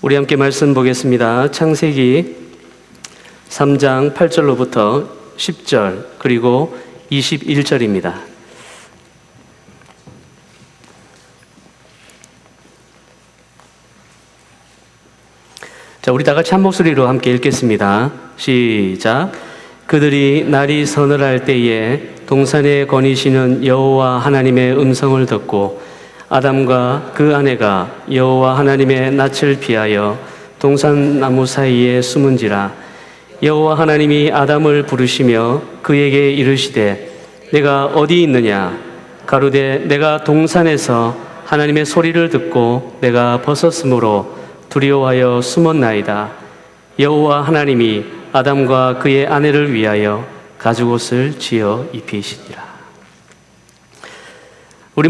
우리 함께 말씀 보겠습니다. 창세기 3장 8절로부터 10절 그리고 21절입니다. 자, 우리 다 같이 한 목소리로 함께 읽겠습니다. 시작. 그들이 날이 서늘할 때에 동산에 거니시는 여호와 하나님의 음성을 듣고 아담과 그 아내가 여호와 하나님의 낯을 피하여 동산 나무 사이에 숨은지라. 여호와 하나님이 아담을 부르시며 그에게 이르시되 내가 어디 있느냐? 가로되 내가 동산에서 하나님의 소리를 듣고 내가 벗었으므로 두려워하여 숨었나이다. 여호와 하나님이 아담과 그의 아내를 위하여 가죽옷을 지어 입히시니라. 우리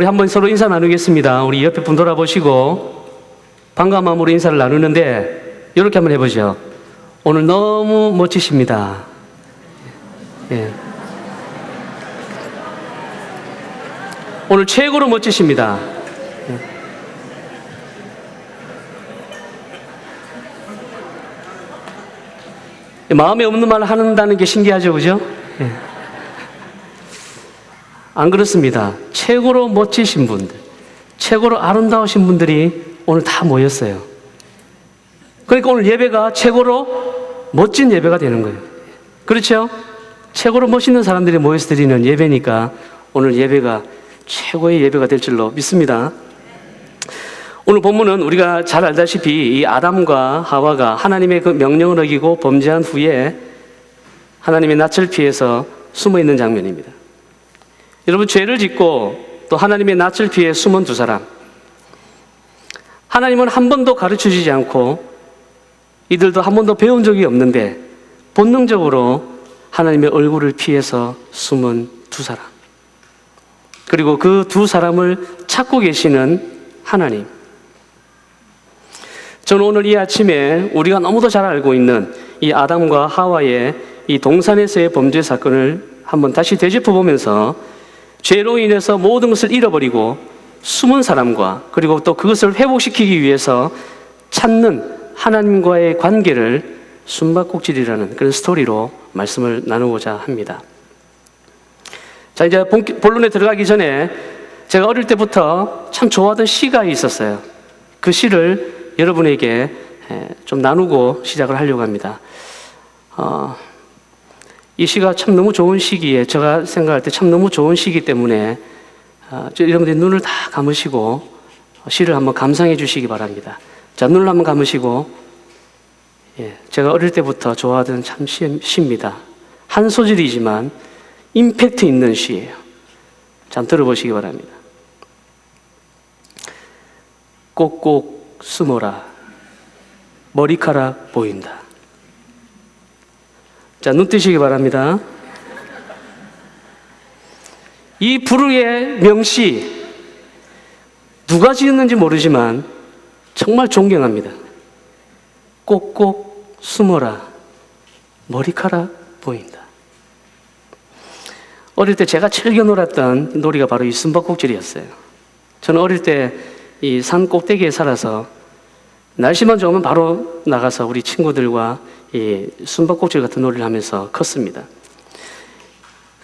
한번 서로 인사 나누겠습니다. 우리 옆에 분 돌아보시고 반가운 마음으로 인사를 나누는데 이렇게 한번 해보죠. 오늘 너무 멋지십니다. 예. 오늘 최고로 멋지십니다. 예. 마음에 없는 말을 한다는 게 신기하죠, 그죠? 예. 안 그렇습니다. 최고로 멋지신 분들, 최고로 아름다우신 분들이 오늘 다 모였어요. 그러니까 오늘 예배가 최고로 멋진 예배가 되는 거예요. 그렇죠? 최고로 멋있는 사람들이 모여서 드리는 예배니까 오늘 예배가 최고의 예배가 될 줄로 믿습니다. 오늘 본문은 우리가 잘 알다시피 이 아담과 하와가 하나님의 그 명령을 어기고 범죄한 후에 하나님의 낯을 피해서 숨어 있는 장면입니다. 여러분, 죄를 짓고 또 하나님의 낯을 피해 숨은 두 사람, 하나님은 한 번도 가르쳐주지 않고 이들도 한 번도 배운 적이 없는데 본능적으로 하나님의 얼굴을 피해서 숨은 두 사람, 그리고 그 두 사람을 찾고 계시는 하나님. 저는 오늘 이 아침에 우리가 너무도 잘 알고 있는 이 아담과 하와의 이 동산에서의 범죄 사건을 한번 다시 되짚어보면서 죄로 인해서 모든 것을 잃어버리고 숨은 사람과 그리고 또 그것을 회복시키기 위해서 찾는 하나님과의 관계를 숨바꼭질이라는 그런 스토리로 말씀을 나누고자 합니다. 자, 이제 본론에 들어가기 전에 제가 어릴 때부터 참 좋아하던 시가 있었어요. 그 시를 여러분에게 좀 나누고 시작을 하려고 합니다. 이 시가 참 너무 좋은 시기에, 제가 생각할 때 참 너무 좋은 시기 때문에 여러분들이 눈을 다 감으시고 시를 한번 감상해 주시기 바랍니다. 자, 눈을 한번 감으시고, 제가 어릴 때부터 좋아하던 참 시입니다. 한 소절이지만 임팩트 있는 시예요. 자, 한번 들어보시기 바랍니다. 꼭꼭 숨어라, 머리카락 보인다. 자, 눈 뜨시기 바랍니다. 이 불후의 명시, 누가 지었는지 모르지만 정말 존경합니다. 꼭꼭 숨어라, 머리카락 보인다. 어릴 때 제가 즐겨 놀았던 놀이가 바로 이 숨바꼭질이었어요. 저는 어릴 때 이 산 꼭대기에 살아서 날씨만 좋으면 바로 나가서 우리 친구들과 이 숨바꼭질 같은 놀이를 하면서 컸습니다.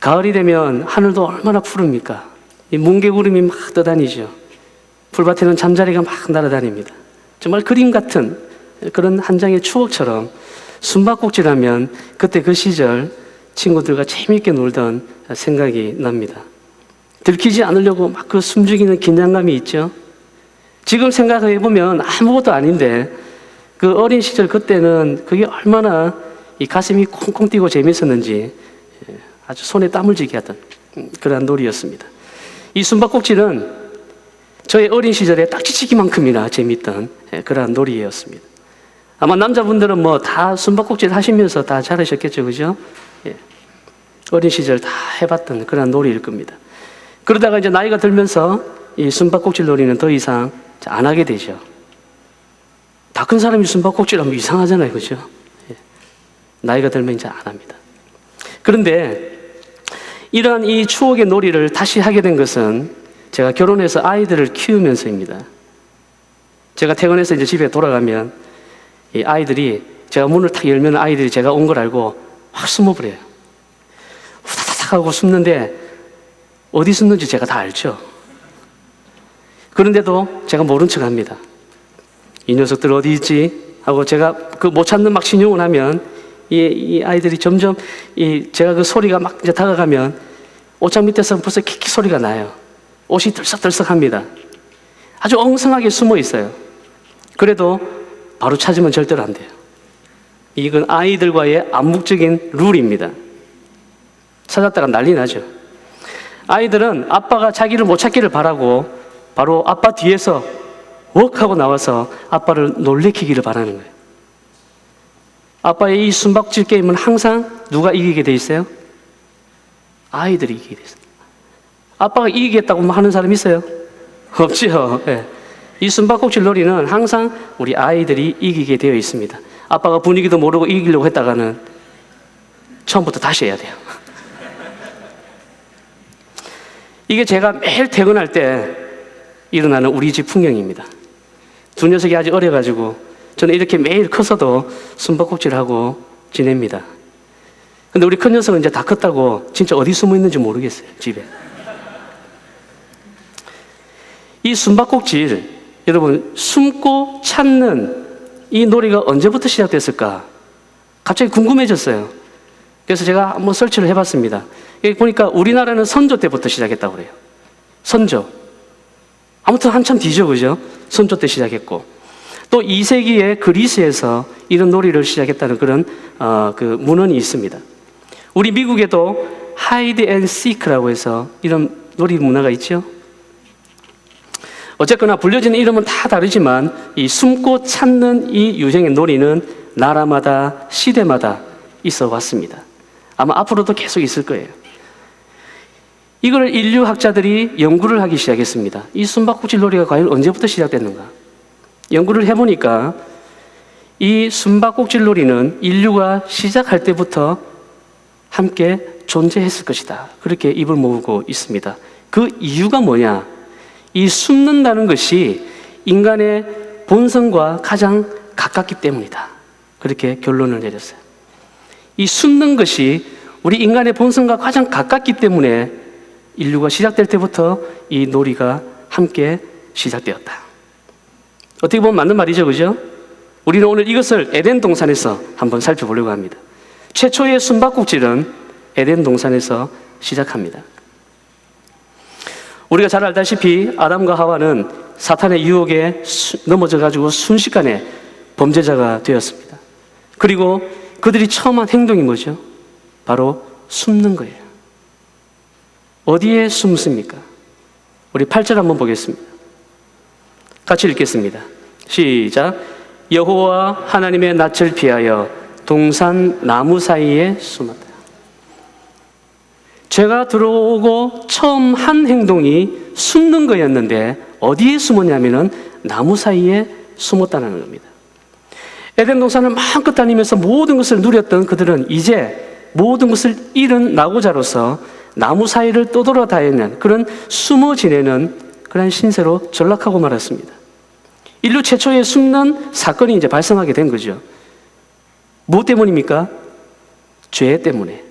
가을이 되면 하늘도 얼마나 푸릅니까? 이 뭉게구름이 막 떠다니죠. 풀밭에는 잠자리가 막 날아다닙니다. 정말 그림 같은 그런 한 장의 추억처럼 숨바꼭질하면 그때 그 시절 친구들과 재미있게 놀던 생각이 납니다. 들키지 않으려고 막 그 숨죽이는 긴장감이 있죠. 지금 생각해보면 아무것도 아닌데 그 어린 시절 그때는 그게 얼마나 이 가슴이 콩콩 뛰고 재밌었는지 아주 손에 땀을 쥐게 하던 그러한 놀이였습니다. 이 숨바꼭질은 저의 어린 시절에 딱지치기만큼이나 재밌던 그러한 놀이였습니다. 아마 남자분들은 뭐 다 숨바꼭질 하시면서 다 잘하셨겠죠, 그죠? 어린 시절 다 해봤던 그러한 놀이일 겁니다. 그러다가 이제 나이가 들면서 이 숨바꼭질 놀이는 더 이상 안 하게 되죠. 다 큰 사람이 숨바꼭질 하면 이상하잖아요, 그죠? 나이가 들면 이제 안 합니다. 그런데 이러한 이 추억의 놀이를 다시 하게 된 것은 제가 결혼해서 아이들을 키우면서입니다. 제가 퇴근해서 이제 집에 돌아가면 이 아이들이 제가 문을 탁 열면 아이들이 제가 온 걸 알고 확 숨어버려요. 후다닥 하고 숨는데 어디 숨는지 제가 다 알죠. 그런데도 제가 모른 척 합니다. 이 녀석들 어디 있지? 하고 제가 그 못 찾는 막 신용을 하면 이 아이들이 점점 제가 그 소리가 막 이제 다가가면 옷장 밑에서 벌써 킥킥 소리가 나요. 옷이 들썩들썩합니다. 아주 엉성하게 숨어 있어요. 그래도 바로 찾으면 절대로 안 돼요. 이건 아이들과의 암묵적인 룰입니다. 찾았다가 난리 나죠. 아이들은 아빠가 자기를 못 찾기를 바라고 바로 아빠 뒤에서 웍 하고 나와서 아빠를 놀래키기를 바라는 거예요. 아빠의 이 숨바꼭질 게임은 항상 누가 이기게 돼 있어요? 아이들이 이기게 돼 있어요. 아빠가 이기겠다고 하는 사람 있어요? 없죠. 네. 이 숨바꼭질 놀이는 항상 우리 아이들이 이기게 되어 있습니다. 아빠가 분위기도 모르고 이기려고 했다가는 처음부터 다시 해야 돼요. 이게 제가 매일 퇴근할 때 일어나는 우리 집 풍경입니다. 두 녀석이 아직 어려가지고 저는 이렇게 매일 커서도 숨바꼭질하고 지냅니다. 근데 우리 큰 녀석은 이제 다 컸다고 진짜 어디 숨어 있는지 모르겠어요, 집에. 이 숨바꼭질, 여러분, 숨고 찾는 이 놀이가 언제부터 시작됐을까? 갑자기 궁금해졌어요. 그래서 제가 한번 설치를 해봤습니다. 여기 보니까 우리나라는 선조 때부터 시작했다고 그래요. 선조. 아무튼 한참 뒤죠, 그죠? 선조 때 시작했고. 또 2세기에 그리스에서 이런 놀이를 시작했다는 그런 그 문헌이 있습니다. 우리 미국에도 하이드 앤 시크라고 해서 이런 놀이 문화가 있죠. 어쨌거나 불려지는 이름은 다 다르지만 이 숨고 찾는 이 유행의 놀이는 나라마다 시대마다 있어 왔습니다. 아마 앞으로도 계속 있을 거예요. 이걸 인류학자들이 연구를 하기 시작했습니다. 이 숨바꼭질 놀이가 과연 언제부터 시작됐는가? 연구를 해보니까 이 숨바꼭질 놀이는 인류가 시작할 때부터 함께 존재했을 것이다. 그렇게 입을 모으고 있습니다. 그 이유가 뭐냐? 이 숨는다는 것이 인간의 본성과 가장 가깝기 때문이다. 그렇게 결론을 내렸어요. 이 숨는 것이 우리 인간의 본성과 가장 가깝기 때문에 인류가 시작될 때부터 이 놀이가 함께 시작되었다. 어떻게 보면 맞는 말이죠, 그죠? 우리는 오늘 이것을 에덴 동산에서 한번 살펴보려고 합니다. 최초의 숨바꼭질은 에덴 동산에서 시작합니다. 우리가 잘 알다시피 아담과 하와는 사탄의 유혹에 넘어져가지고 순식간에 범죄자가 되었습니다. 그리고 그들이 처음 한 행동이 뭐죠? 바로 숨는 거예요. 어디에 숨습니까? 우리 8절 한번 보겠습니다. 같이 읽겠습니다. 시작. 여호와 하나님의 낯을 피하여 동산 나무 사이에 숨었다. 죄가 들어오고 처음 한 행동이 숨는 거였는데 어디에 숨었냐면은 나무 사이에 숨었다는 겁니다. 에덴 동산을 마음껏 다니면서 모든 것을 누렸던 그들은 이제 모든 것을 잃은 낙오자로서 나무 사이를 떠돌아다니는 그런 숨어 지내는 그런 신세로 전락하고 말았습니다. 인류 최초의 숨는 사건이 이제 발생하게 된 거죠. 무엇 때문입니까? 죄 때문에.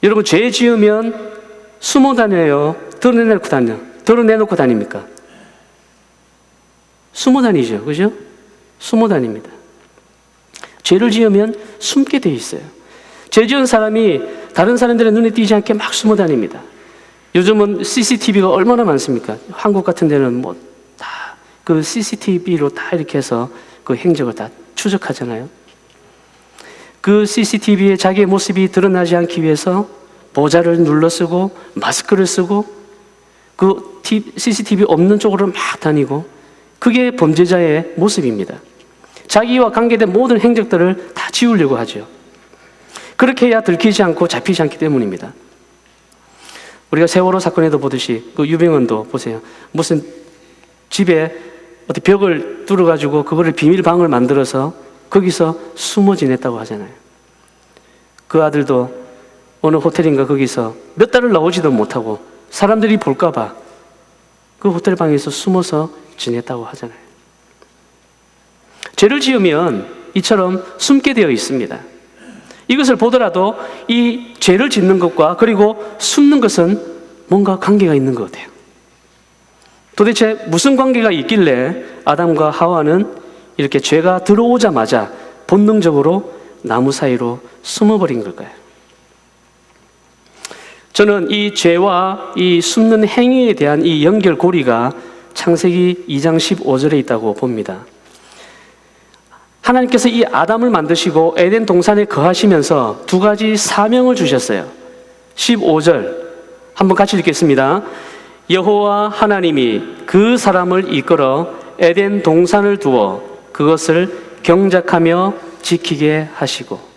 여러분, 죄 지으면 숨어 다녀요? 드러내놓고 다닙니까? 숨어 다니죠. 그죠? 숨어 다닙니다. 죄를 지으면 숨게 돼 있어요. 죄 지은 사람이 다른 사람들의 눈에 띄지 않게 막 숨어 다닙니다. 요즘은 CCTV가 얼마나 많습니까? 한국 같은 데는 뭐 다 그 CCTV로 다 이렇게 해서 그 행적을 다 추적하잖아요. 그 CCTV에 자기의 모습이 드러나지 않기 위해서 모자를 눌러 쓰고 마스크를 쓰고 그 CCTV 없는 쪽으로 막 다니고 그게 범죄자의 모습입니다. 자기와 관계된 모든 행적들을 다 지우려고 하죠. 그렇게 해야 들키지 않고 잡히지 않기 때문입니다. 우리가 세월호 사건에도 보듯이 그 유병헌도 보세요. 무슨 집에 어디 벽을 뚫어가지고 그거를 비밀방을 만들어서 거기서 숨어 지냈다고 하잖아요. 그 아들도 어느 호텔인가 거기서 몇 달을 나오지도 못하고 사람들이 볼까봐 그 호텔 방에서 숨어서 지냈다고 하잖아요. 죄를 지으면 이처럼 숨게 되어 있습니다. 이것을 보더라도 이 죄를 짓는 것과 그리고 숨는 것은 뭔가 관계가 있는 것 같아요. 도대체 무슨 관계가 있길래 아담과 하와는 이렇게 죄가 들어오자마자 본능적으로 나무 사이로 숨어버린 걸까요? 저는 이 죄와 이 숨는 행위에 대한 이 연결고리가 창세기 2장 15절에 있다고 봅니다. 하나님께서 이 아담을 만드시고 에덴 동산에 거하시면서 두 가지 사명을 주셨어요. 15절 한번 같이 읽겠습니다. 여호와 하나님이 그 사람을 이끌어 에덴 동산을 두어 그것을 경작하며 지키게 하시고.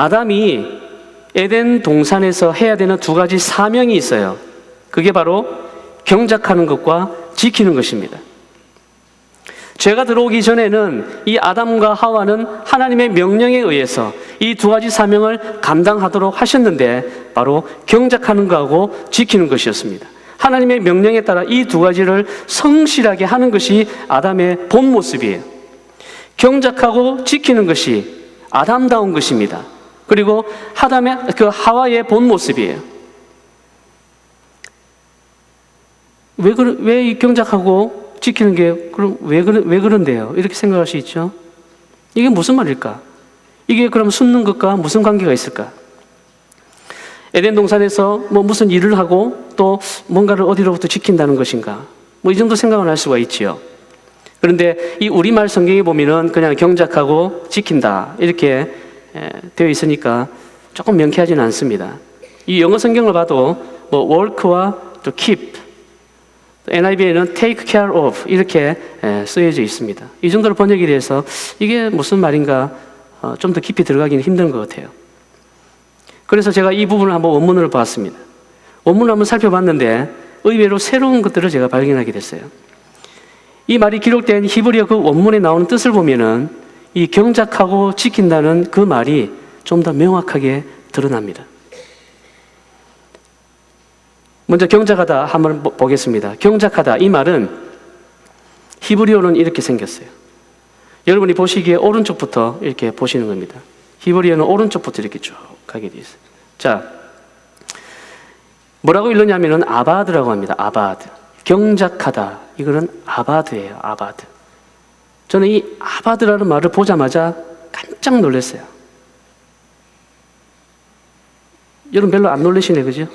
아담이 에덴 동산에서 해야 되는 두 가지 사명이 있어요. 그게 바로 경작하는 것과 지키는 것입니다. 죄가 들어오기 전에는 이 아담과 하와는 하나님의 명령에 의해서 이 두 가지 사명을 감당하도록 하셨는데 바로 경작하는 것하고 지키는 것이었습니다. 하나님의 명령에 따라 이 두 가지를 성실하게 하는 것이 아담의 본 모습이에요. 경작하고 지키는 것이 아담다운 것입니다. 그리고 하와의 본 모습이에요. 왜 이 경작하고 지키는 게 그럼 왜 그런데요? 이렇게 생각할 수 있죠. 이게 무슨 말일까? 이게 그럼 숨는 것과 무슨 관계가 있을까? 에덴 동산에서 무슨 일을 하고 또 뭔가를 어디로부터 지킨다는 것인가? 이 정도 생각을 할 수가 있지요. 그런데 이 우리말 성경에 보면은 그냥 경작하고 지킨다 이렇게 되어 있으니까 조금 명쾌하지는 않습니다. 이 영어 성경을 봐도 work와 또 keep, NIV에는 take care of 이렇게 쓰여져 있습니다. 이 정도로 번역이 돼서 이게 무슨 말인가 좀 더 깊이 들어가기는 힘든 것 같아요. 그래서 제가 이 부분을 한번 원문을 봤습니다. 원문을 한번 살펴봤는데 의외로 새로운 것들을 제가 발견하게 됐어요. 이 말이 기록된 히브리어 그 원문에 나오는 뜻을 보면은 이 경작하고 지킨다는 그 말이 좀 더 명확하게 드러납니다. 먼저 경작하다 한번 보겠습니다. 경작하다 이 말은 히브리어는 이렇게 생겼어요. 여러분이 보시기에 오른쪽부터 이렇게 보시는 겁니다. 히브리어는 오른쪽부터 이렇게 쭉 가게 되어 있어요. 자, 뭐라고 읽느냐면은 아바드라고 합니다. 아바드. 경작하다. 이거는 아바드예요. 아바드. 저는 이 아바드라는 말을 보자마자 깜짝 놀랐어요. 여러분 별로 안 놀라시네, 그죠?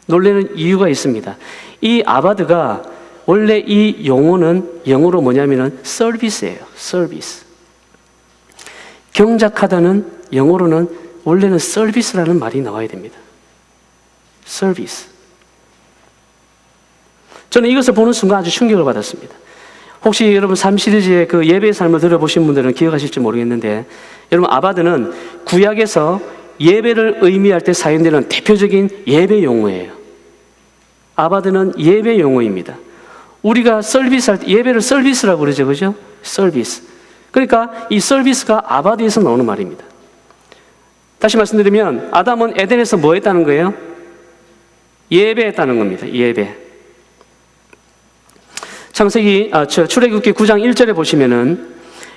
놀라는 이유가 있습니다. 이 아바드가 원래 이 용어는 영어로 뭐냐면은 서비스예요. 서비스. 경작하다는 영어로는 원래는 서비스라는 말이 나와야 됩니다. 서비스. 저는 이것을 보는 순간 아주 충격을 받았습니다. 혹시 여러분 삶 시리즈의 그 예배의 삶을 들어보신 분들은 기억하실지 모르겠는데 여러분 아바드는 구약에서 예배를 의미할 때 사용되는 대표적인 예배 용어예요. 아바드는 예배 용어입니다. 우리가 서비스할 때 예배를 서비스라고 그러죠, 그죠? 서비스. 그러니까 이 서비스가 아바드에서 나오는 말입니다. 다시 말씀드리면 아담은 에덴에서 뭐 했다는 거예요? 예배했다는 겁니다. 예배. 출애굽기 9장 1절에 보시면은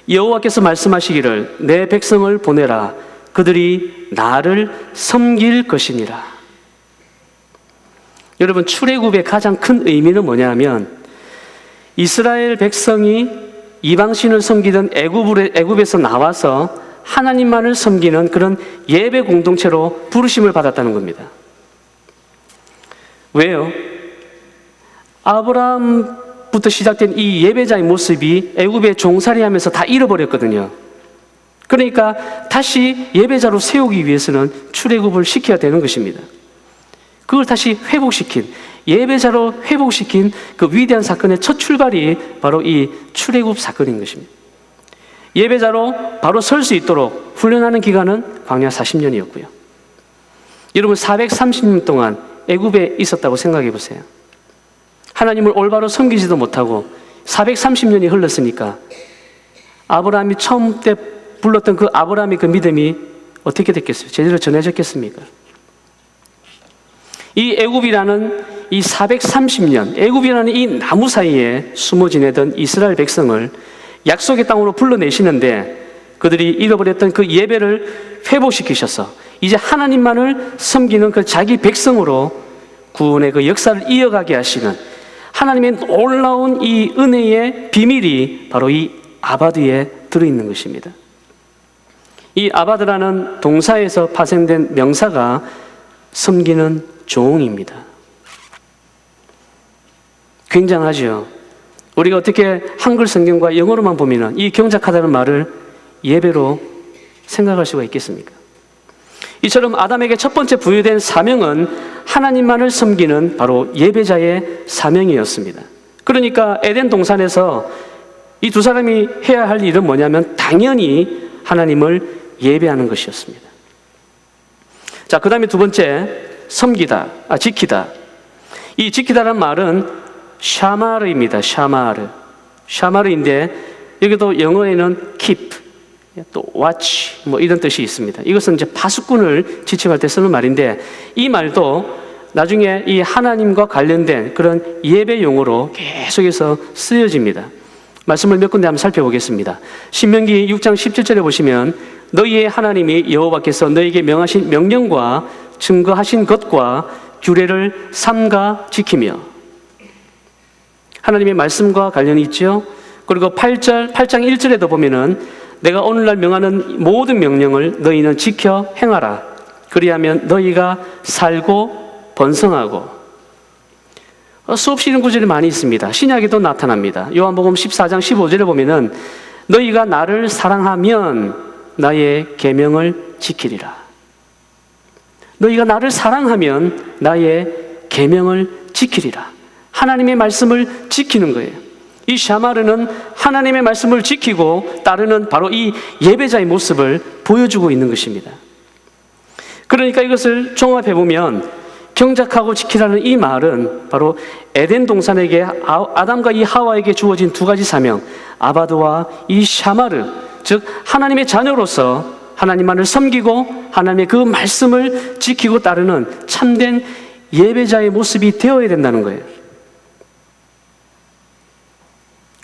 여호와께서 말씀하시기를 내 백성을 보내라 그들이 나를 섬길 것이니라. 여러분 출애굽의 가장 큰 의미는 뭐냐면 이스라엘 백성이 이방신을 섬기던 애굽에서 나와서 하나님만을 섬기는 그런 예배 공동체로 부르심을 받았다는 겁니다. 왜요? 아브라함부터 시작된 이 예배자의 모습이 애굽에 종살이하면서 다 잃어버렸거든요. 그러니까 다시 예배자로 세우기 위해서는 출애굽을 시켜야 되는 것입니다. 그걸 다시 회복시킨, 예배자로 회복시킨 그 위대한 사건의 첫 출발이 바로 이 출애굽 사건인 것입니다. 예배자로 바로 설 수 있도록 훈련하는 기간은 광야 40년이었고요. 여러분 430년 동안 애굽에 있었다고 생각해 보세요. 하나님을 올바로 섬기지도 못하고 430년이 흘렀으니까 아브라함이 처음 때 불렀던 그 아브라함의 그 믿음이 어떻게 됐겠어요? 제대로 전해졌겠습니까? 이 애굽이라는 이 430년, 애굽이라는 이 나무 사이에 숨어 지내던 이스라엘 백성을 약속의 땅으로 불러내시는데 그들이 잃어버렸던 그 예배를 회복시키셔서 이제 하나님만을 섬기는 그 자기 백성으로 구원의 그 역사를 이어가게 하시는 하나님의 놀라운 이 은혜의 비밀이 바로 이 아바드에 들어있는 것입니다. 이 아바드라는 동사에서 파생된 명사가 섬기는 종입니다. 굉장하죠. 우리가 어떻게 한글 성경과 영어로만 보면 이 경작하다는 말을 예배로 생각할 수가 있겠습니까? 이처럼 아담에게 첫 번째 부여된 사명은 하나님만을 섬기는 바로 예배자의 사명이었습니다. 그러니까 에덴 동산에서 이 두 사람이 해야 할 일은 뭐냐면 당연히 하나님을 예배하는 것이었습니다. 자, 그 다음에 두 번째, 지키다. 이 지키다라는 말은 샤마르입니다. 샤마르인데 여기도 영어에는 keep, 또 watch 뭐 이런 뜻이 있습니다. 이것은 이제 파수꾼을 지칭할 때 쓰는 말인데 이 말도 나중에 이 하나님과 관련된 그런 예배 용어로 계속해서 쓰여집니다. 말씀을 몇 군데 한번 살펴보겠습니다. 신명기 6장 17절에 보시면 너희의 하나님이 여호와께서 너희에게 명하신 명령과 증거하신 것과 규례를 삼가 지키며, 하나님의 말씀과 관련이 있죠. 그리고 8장 1절에도 보면은 내가 오늘날 명하는 모든 명령을 너희는 지켜 행하라. 그리하면 너희가 살고 번성하고. 수없이 이런 구절이 많이 있습니다. 신약에도 나타납니다. 요한복음 14장 15절에 보면은 너희가 나를 사랑하면 나의 계명을 지키리라. 너희가 나를 사랑하면 나의 계명을 지키리라. 하나님의 말씀을 지키는 거예요. 이 샤마르는 하나님의 말씀을 지키고 따르는 바로 이 예배자의 모습을 보여주고 있는 것입니다. 그러니까 이것을 종합해 보면 경작하고 지키라는 이 말은 바로 에덴 동산에게 아담과 이 하와에게 주어진 두 가지 사명, 아바드와 이 샤마르, 즉 하나님의 자녀로서 하나님만을 섬기고 하나님의 그 말씀을 지키고 따르는 참된 예배자의 모습이 되어야 된다는 거예요.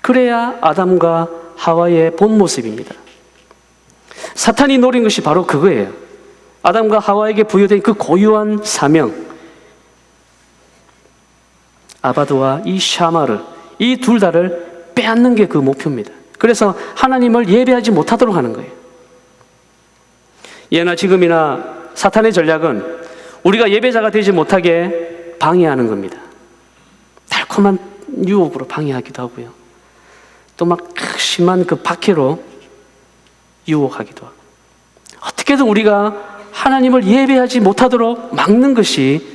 그래야 아담과 하와의 본 모습입니다. 사탄이 노린 것이 바로 그거예요. 아담과 하와에게 부여된 그 고유한 사명, 아바드와 이 샤마르, 이 둘 다를 빼앗는 게 그 목표입니다. 그래서 하나님을 예배하지 못하도록 하는 거예요. 예나 지금이나 사탄의 전략은 우리가 예배자가 되지 못하게 방해하는 겁니다. 달콤한 유혹으로 방해하기도 하고요. 또 막 심한 그 박해로 유혹하기도 하고, 어떻게든 우리가 하나님을 예배하지 못하도록 막는 것이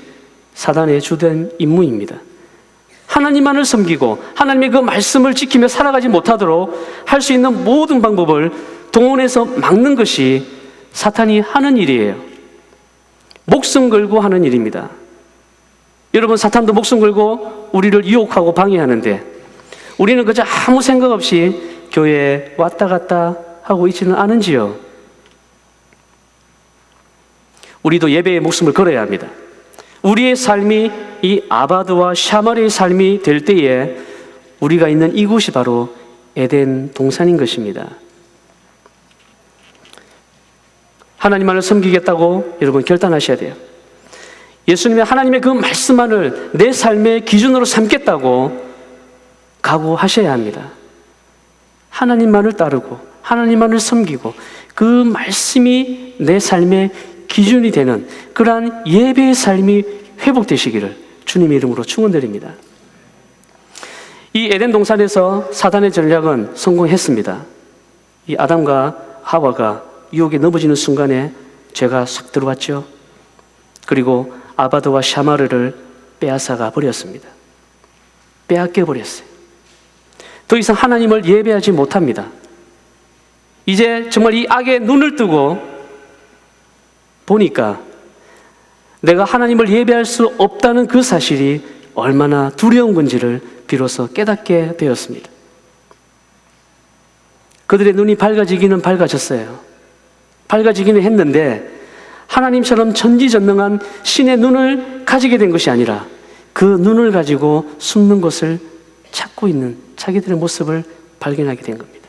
사단의 주된 임무입니다. 하나님만을 섬기고 하나님의 그 말씀을 지키며 살아가지 못하도록 할 수 있는 모든 방법을 동원해서 막는 것이 사탄이 하는 일이에요. 목숨 걸고 하는 일입니다. 여러분, 사탄도 목숨 걸고 우리를 유혹하고 방해하는데 우리는 그저 아무 생각 없이 교회에 왔다 갔다 하고 있지는 않은지요. 우리도 예배의 목숨을 걸어야 합니다. 우리의 삶이 이 아바드와 샤마르의 삶이 될 때에 우리가 있는 이곳이 바로 에덴 동산인 것입니다. 하나님만을 섬기겠다고 여러분 결단하셔야 돼요. 예수님의 하나님의 그 말씀만을 내 삶의 기준으로 삼겠다고 각오하셔야 합니다. 하나님만을 따르고 하나님만을 섬기고 그 말씀이 내 삶의 기준이 되는 그러한 예배의 삶이 회복되시기를 주님의 이름으로 축원드립니다. 이 에덴 동산에서 사단의 전략은 성공했습니다. 이 아담과 하와가 유혹에 넘어지는 순간에 죄가 싹 들어왔죠. 그리고 아바드와 샤마르를 빼앗아가 버렸습니다. 빼앗겨 버렸어요. 더 이상 하나님을 예배하지 못합니다. 이제 정말 이 악에 눈을 뜨고 보니까 내가 하나님을 예배할 수 없다는 그 사실이 얼마나 두려운 건지를 비로소 깨닫게 되었습니다. 그들의 눈이 밝아지기는 밝아졌어요. 밝아지기는 했는데 하나님처럼 전지전능한 신의 눈을 가지게 된 것이 아니라 그 눈을 가지고 숨는 것을 찾고 있는 자기들의 모습을 발견하게 된 겁니다.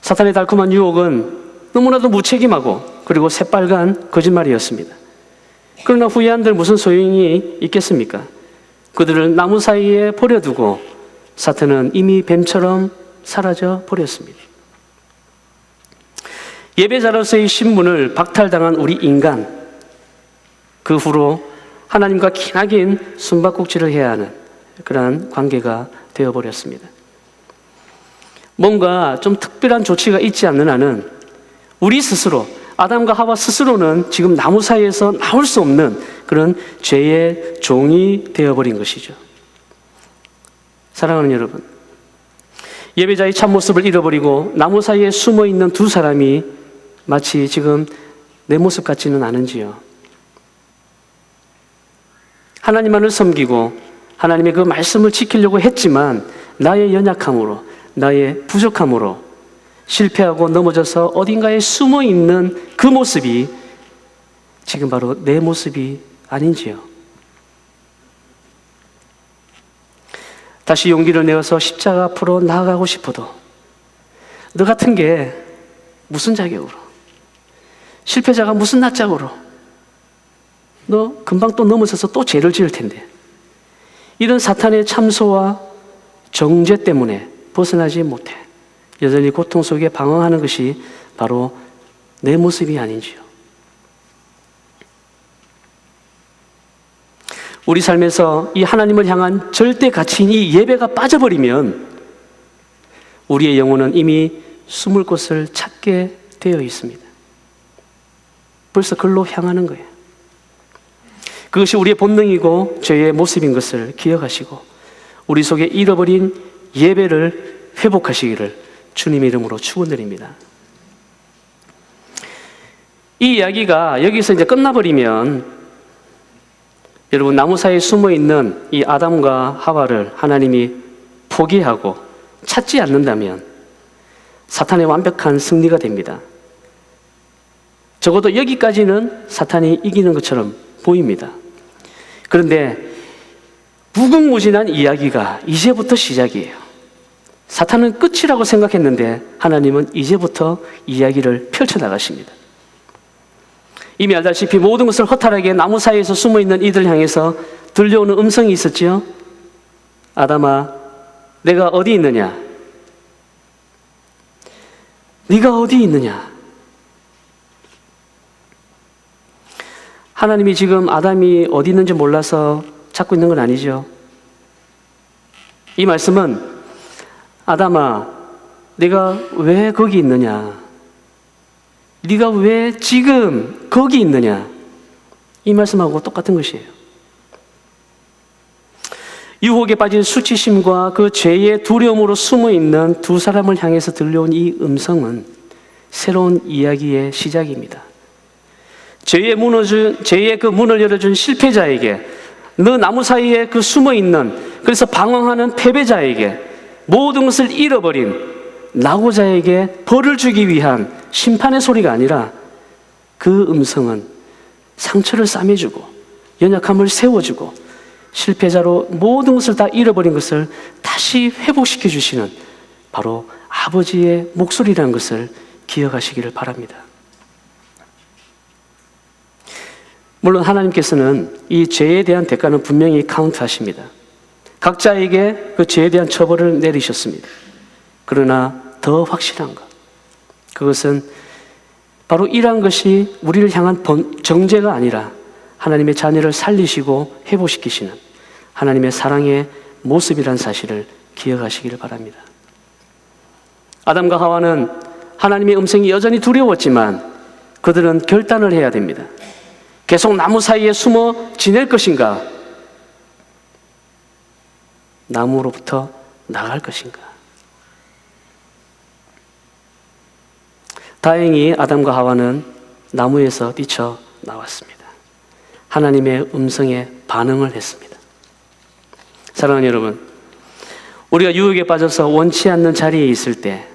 사탄의 달콤한 유혹은 너무나도 무책임하고 그리고 새빨간 거짓말이었습니다. 그러나 후에 한들 무슨 소용이 있겠습니까? 그들을 나무 사이에 버려두고 사탄은 이미 뱀처럼 사라져 버렸습니다. 예배자로서의 신분을 박탈당한 우리 인간, 그 후로 하나님과 기나긴 숨바꼭질을 해야 하는 그러한 관계가 되어버렸습니다. 뭔가 좀 특별한 조치가 있지 않는 한은 우리 스스로, 아담과 하와 스스로는 지금 나무 사이에서 나올 수 없는 그런 죄의 종이 되어버린 것이죠. 사랑하는 여러분, 예배자의 참모습을 잃어버리고 나무 사이에 숨어있는 두 사람이 마치 지금 내 모습 같지는 않은지요. 하나님만을 섬기고 하나님의 그 말씀을 지키려고 했지만 나의 연약함으로, 나의 부족함으로 실패하고 넘어져서 어딘가에 숨어있는 그 모습이 지금 바로 내 모습이 아닌지요. 다시 용기를 내어서 십자가 앞으로 나아가고 싶어도 너 같은 게 무슨 자격으로, 실패자가 무슨 낯짝으로, 너 금방 또 넘어져서 또 죄를 지을 텐데, 이런 사탄의 참소와 정죄 때문에 벗어나지 못해 여전히 고통 속에 방황하는 것이 바로 내 모습이 아닌지요. 우리 삶에서 이 하나님을 향한 절대 가치인 이 예배가 빠져버리면 우리의 영혼은 이미 숨을 곳을 찾게 되어 있습니다. 벌써 그걸로 향하는 거예요. 그것이 우리의 본능이고 죄의 모습인 것을 기억하시고 우리 속에 잃어버린 예배를 회복하시기를 주님의 이름으로 축원드립니다. 이 이야기가 여기서 이제 끝나버리면 여러분, 나무 사이에 숨어있는 이 아담과 하와를 하나님이 포기하고 찾지 않는다면 사탄의 완벽한 승리가 됩니다. 적어도 여기까지는 사탄이 이기는 것처럼 보입니다. 그런데 무궁무진한 이야기가 이제부터 시작이에요. 사탄은 끝이라고 생각했는데 하나님은 이제부터 이야기를 펼쳐나가십니다. 이미 알다시피 모든 것을 허탈하게 나무 사이에서 숨어있는 이들을 향해서 들려오는 음성이 있었지요. 아담아, 내가 어디 있느냐? 네가 어디 있느냐? 하나님이 지금 아담이 어디 있는지 몰라서 찾고 있는 건 아니죠. 이 말씀은 아담아, 네가 왜 거기 있느냐? 네가 왜 지금 거기 있느냐? 이 말씀하고 똑같은 것이에요. 유혹에 빠진 수치심과 그 죄의 두려움으로 숨어있는 두 사람을 향해서 들려온 이 음성은 새로운 이야기의 시작입니다. 죄의 그 문을 열어준 실패자에게, 너 나무 사이에 그 숨어있는, 그래서 방황하는 패배자에게, 모든 것을 잃어버린 낙오자에게 벌을 주기 위한 심판의 소리가 아니라 그 음성은 상처를 싸매주고 연약함을 세워주고 실패자로 모든 것을 다 잃어버린 것을 다시 회복시켜 주시는 바로 아버지의 목소리라는 것을 기억하시기를 바랍니다. 물론 하나님께서는 이 죄에 대한 대가는 분명히 카운트하십니다. 각자에게 그 죄에 대한 처벌을 내리셨습니다. 그러나 더 확실한 것, 그것은 바로 이러한 것이 우리를 향한 정죄가 아니라 하나님의 자녀를 살리시고 회복시키시는 하나님의 사랑의 모습이라는 사실을 기억하시기를 바랍니다. 아담과 하와는 하나님의 음성이 여전히 두려웠지만 그들은 결단을 해야 됩니다. 계속 나무 사이에 숨어 지낼 것인가? 나무로부터 나갈 것인가? 다행히 아담과 하와는 나무에서 뛰쳐 나왔습니다. 하나님의 음성에 반응을 했습니다. 사랑하는 여러분, 우리가 유혹에 빠져서 원치 않는 자리에 있을 때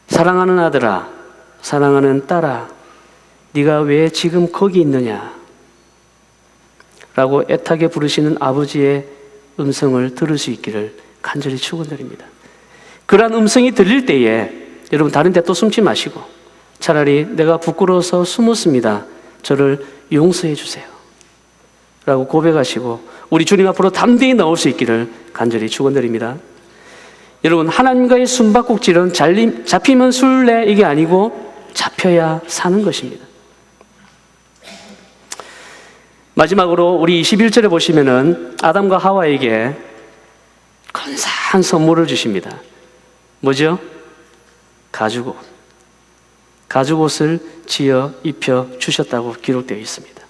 사랑하는 아들아, 사랑하는 딸아, 네가 왜 지금 거기 있느냐? 라고 애타게 부르시는 아버지의 음성을 들을 수 있기를 간절히 축원드립니다. 그러한 음성이 들릴 때에 여러분 다른 데 또 숨지 마시고 차라리 내가 부끄러워서 숨었습니다. 저를 용서해 주세요. 라고 고백하시고 우리 주님 앞으로 담대히 나올 수 있기를 간절히 축원드립니다. 여러분, 하나님과의 숨바꼭질은 잡히면 술래 이게 아니고 잡혀야 사는 것입니다. 마지막으로 우리 21절에 보시면은 아담과 하와에게 근사한 선물을 주십니다. 뭐죠? 가죽옷. 가죽옷을 지어 입혀 주셨다고 기록되어 있습니다.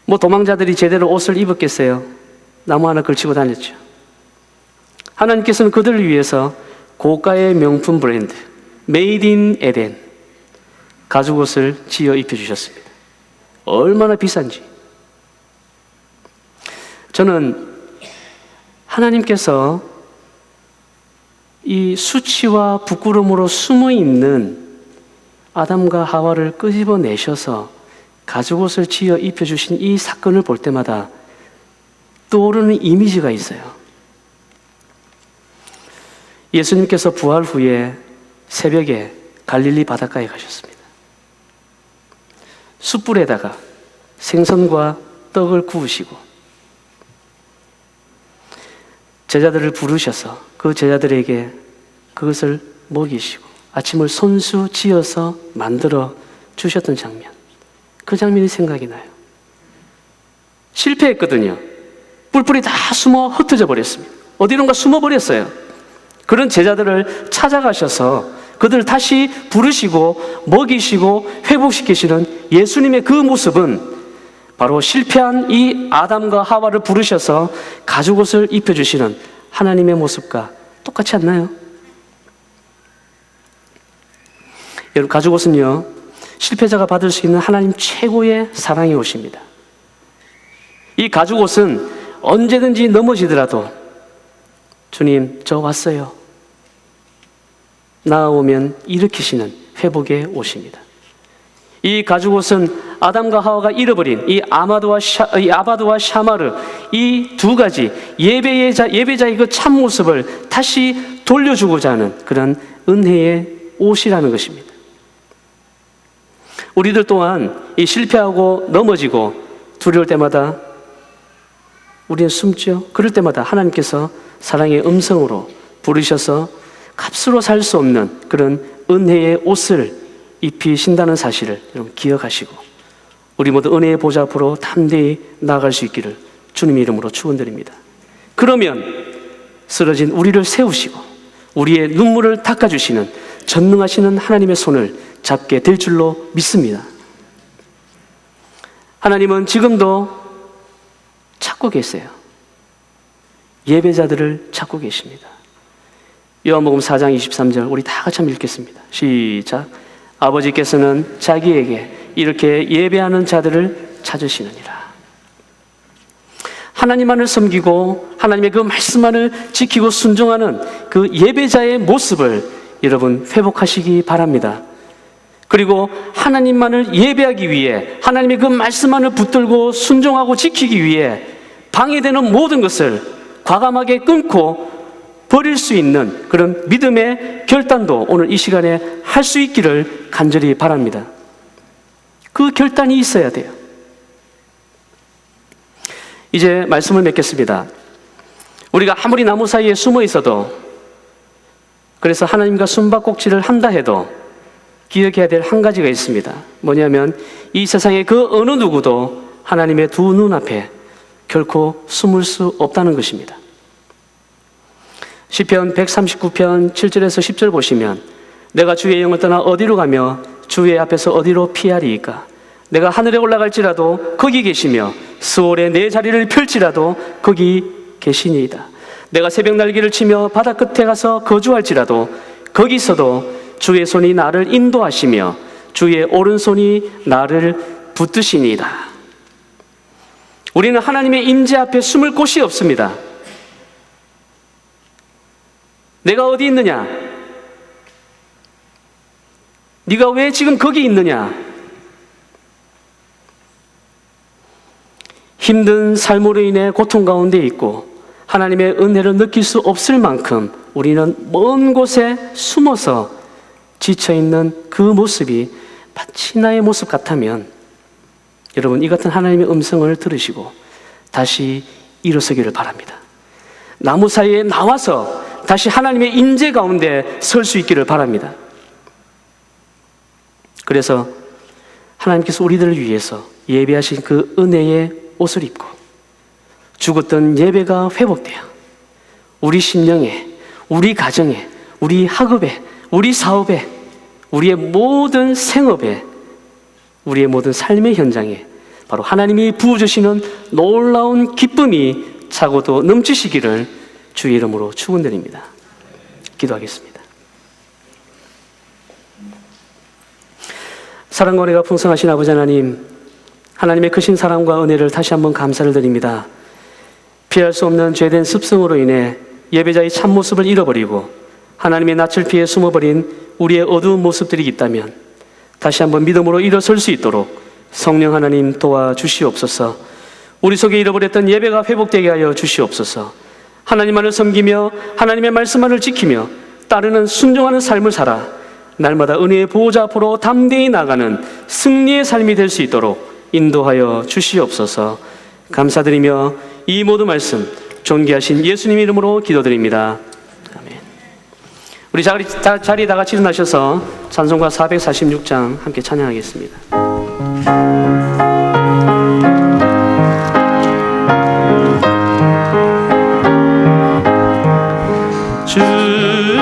뭐 도망자들이 제대로 옷을 입었겠어요? 나무 하나 걸치고 다녔죠. 하나님께서는 그들을 위해서 고가의 명품 브랜드 메이드 인 에덴 가죽옷을 지어 입혀 주셨습니다. 얼마나 비싼지. 저는 하나님께서 이 수치와 부끄러움으로 숨어 있는 아담과 하와를 끄집어내셔서 가죽옷을 지어 입혀주신 이 사건을 볼 때마다 떠오르는 이미지가 있어요. 예수님께서 부활 후에 새벽에 갈릴리 바닷가에 가셨습니다. 숯불에다가 생선과 떡을 구우시고 제자들을 부르셔서 그 제자들에게 그것을 먹이시고 아침을 손수 지어서 만들어 주셨던 장면, 그 장면이 생각이 나요. 실패했거든요. 뿔뿔이 다 숨어 흩어져 버렸습니다. 어디론가 숨어버렸어요. 그런 제자들을 찾아가셔서 그들을 다시 부르시고 먹이시고 회복시키시는 예수님의 그 모습은 바로 실패한 이 아담과 하와를 부르셔서 가죽옷을 입혀주시는 하나님의 모습과 똑같지 않나요? 여러분, 가죽옷은요, 실패자가 받을 수 있는 하나님 최고의 사랑의 옷입니다. 이 가죽옷은 언제든지 넘어지더라도 주님, 저 왔어요. 나아오면 일으키시는 회복의 옷입니다. 이 가죽옷은 아담과 하와가 잃어버린 이 아바드와 샤마르 이 두 가지 예배자의 그 참모습을 다시 돌려주고자 하는 그런 은혜의 옷이라는 것입니다. 우리들 또한 이 실패하고 넘어지고 두려울 때마다 우리는 숨죠. 그럴 때마다 하나님께서 사랑의 음성으로 부르셔서 값으로 살 수 없는 그런 은혜의 옷을 입히신다는 사실을 여러분 기억하시고 우리 모두 은혜의 보좌 앞으로 담대히 나아갈 수 있기를 주님의 이름으로 축원드립니다. 그러면 쓰러진 우리를 세우시고 우리의 눈물을 닦아주시는 전능하시는 하나님의 손을 잡게 될 줄로 믿습니다. 하나님은 지금도 찾고 계세요. 예배자들을 찾고 계십니다. 요한복음 4장 23절 우리 다 같이 한번 읽겠습니다. 시작. 아버지께서는 자기에게 이렇게 예배하는 자들을 찾으시느니라. 하나님만을 섬기고 하나님의 그 말씀만을 지키고 순종하는 그 예배자의 모습을 여러분 회복하시기 바랍니다. 그리고 하나님만을 예배하기 위해 하나님의 그 말씀만을 붙들고 순종하고 지키기 위해 방해되는 모든 것을 과감하게 끊고 버릴 수 있는 그런 믿음의 결단도 오늘 이 시간에 할 수 있기를 간절히 바랍니다. 그 결단이 있어야 돼요. 이제 말씀을 맺겠습니다. 우리가 아무리 나무 사이에 숨어 있어도 그래서 하나님과 숨바꼭질을 한다 해도 기억해야 될 한 가지가 있습니다. 뭐냐면 이 세상의 그 어느 누구도 하나님의 두 눈앞에 결코 숨을 수 없다는 것입니다. 시편 139편 7절에서 10절 보시면 내가 주의 영을 떠나 어디로 가며 주의 앞에서 어디로 피하리이까? 내가 하늘에 올라갈지라도 거기 계시며 스올에 내 자리를 펼지라도 거기 계시니이다. 내가 새벽 날개를 치며 바다 끝에 가서 거주할지라도 거기서도 주의 손이 나를 인도하시며 주의 오른손이 나를 붙드시니이다. 우리는 하나님의 임재 앞에 숨을 곳이 없습니다. 내가 어디 있느냐? 네가 왜 지금 거기 있느냐? 힘든 삶으로 인해 고통 가운데 있고 하나님의 은혜를 느낄 수 없을 만큼 우리는 먼 곳에 숨어서 지쳐있는 그 모습이 마치 나의 모습 같다면 여러분, 이 같은 하나님의 음성을 들으시고 다시 일어서기를 바랍니다. 나무 사이에 나와서 다시 하나님의 임재 가운데 설 수 있기를 바랍니다. 그래서 하나님께서 우리들을 위해서 예배하신 그 은혜의 옷을 입고 죽었던 예배가 회복되어 우리 심령에, 우리 가정에, 우리 학업에, 우리 사업에, 우리의 모든 생업에, 우리의 모든 삶의 현장에 바로 하나님이 부어주시는 놀라운 기쁨이 차고도 넘치시기를 주의 이름으로 축원드립니다. 기도하겠습니다. 사랑과 은혜가 풍성하신 아버지 하나님, 하나님의 크신 사랑과 은혜를 다시 한번 감사를 드립니다. 피할 수 없는 죄된 습성으로 인해 예배자의 참모습을 잃어버리고 하나님의 낯을 피해 숨어버린 우리의 어두운 모습들이 있다면 다시 한번 믿음으로 일어설 수 있도록 성령 하나님 도와주시옵소서. 우리 속에 잃어버렸던 예배가 회복되게 하여 주시옵소서. 하나님만을 섬기며 하나님의 말씀만을 지키며 따르는 순종하는 삶을 살아 날마다 은혜의 보호자 앞으로 담대히 나가는 승리의 삶이 될 수 있도록 인도하여 주시옵소서. 감사드리며 이 모든 말씀 존귀하신 예수님 이름으로 기도드립니다. 아멘. 우리 자리에 다 같이 일어나셔서 찬송가 446장 함께 찬양하겠습니다.